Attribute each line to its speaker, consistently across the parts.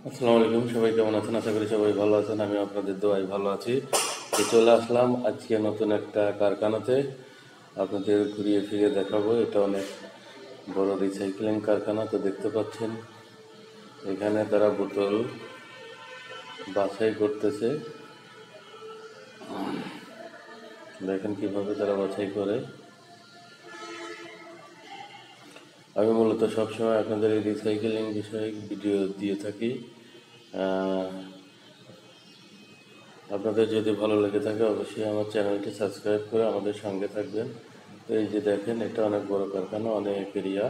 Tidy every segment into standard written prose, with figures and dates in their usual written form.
Speaker 1: আসসালামু আলাইকুম, সবাই কেমন আছেন? আশা করি সবাই ভালো আছেন। আমি আপনাদের দোয়ায় ভালো আছি। তো চলে আসলাম আজকে নতুন একটা কারখানাতে, আপনাদের ঘুরিয়ে ফিরিয়ে দেখাবো। এটা অনেক বড় রিসাইক্লিং কারখানা। তো দেখতে পাচ্ছেন এখানে তারা বোতল বাছাই করতেছে। দেখেন কিভাবে তারা বাছাই করে। আমি মূলত সবসময় আপনাদের এই রিসাইক্লিং বিষয়ে ভিডিও দিয়ে থাকি। আপনাদের যদি ভালো লেগে থাকে অবশ্যই আমার চ্যানেলটি সাবস্ক্রাইব করে আমাদের সঙ্গে থাকবেন। তো এই যে দেখেন, এটা অনেক বড় কারখানা, অনেক এরিয়া।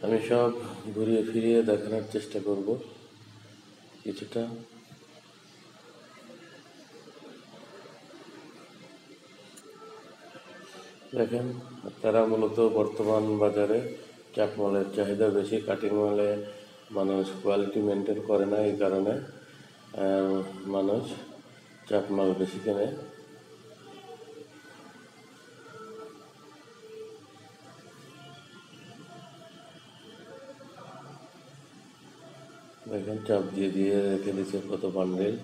Speaker 1: আমি সব ঘুরিয়ে ফিরিয়ে দেখানোর চেষ্টা করব কিছুটা। দেখেন, তারা মূলত বর্তমান বাজারে চাপমালের চাহিদা বেশি। কাটিং মালে মানুষ কোয়ালিটি মেনটেন করে না, এই কারণে মানুষ চাপমাল বেশি কেনে। দেখেন, চাপ দিয়ে দিয়ে রেখে দিচ্ছে কত বান্ডেল।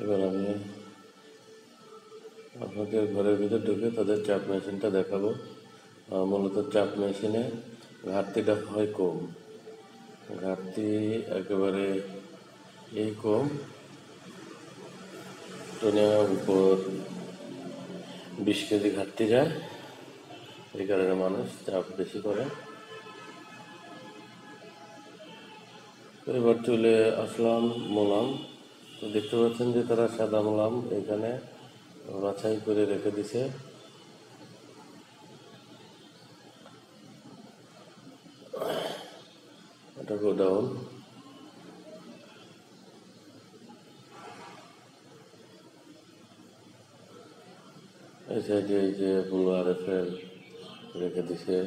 Speaker 1: এবার আমি আপনাদের ঘরের ভিতর ঢুকে তাদের চাপ মেশিনটা দেখাবো। মূলত চাপ মেশিনে ঘাটতিটা হয় কম, ঘাটতি একেবারে কম। টনের উপর 20 কেজি ঘাটতি যায়, এই কারণে মানুষ চাপ বেশি করে। এবার চলে আসলাম মোলাম। তো দেখতে পাচ্ছেন যে তারা সাদা মোলাম এখানে বাছাই করে রেখে দিছে। এটা গোডাউন। এই সাইডে এই যে ব্লু RFL রেখে দিছে।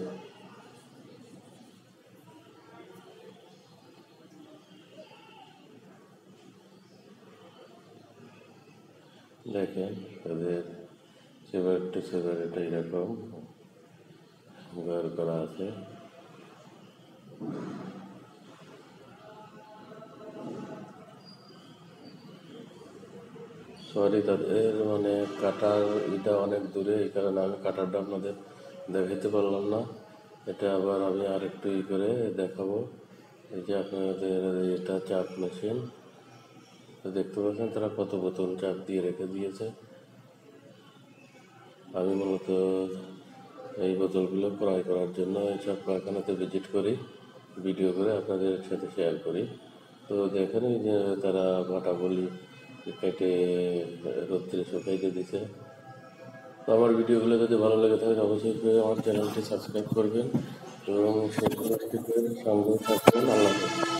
Speaker 1: দেখেন তাদের সেভার টু সেভার এটা এরকম ব্যবহার করা আছে। সরি, তাদের মানে কাটার এটা অনেক দূরে, এই কারণে আমি কাটারটা আপনাদের দেখাতে পারলাম না। এটা আবার আমি আরেকটু করে দেখাবো। এই যে আপনাদের এটা চাপ মেশিন, তো দেখতে পাচ্ছেন তারা কত বোতল চাপ দিয়ে রেখে দিয়েছে। আমি মূলত এই বোতলগুলো ক্রয় করার জন্য এইসব কারখানাতে ভিজিট করি, ভিডিও করে আপনাদের সাথে শেয়ার করি। তো দেখেন এই যে তারা বাটা বলি কেটে রোদ্রে শুকাইতে দিছে। তো আমার ভিডিওগুলো যদি ভালো লেগে থাকে অবশ্যই আমার চ্যানেলটি সাবস্ক্রাইব করবেন এবং সেই সঙ্গে থাকবেন। আল্লাহ হাফেজ।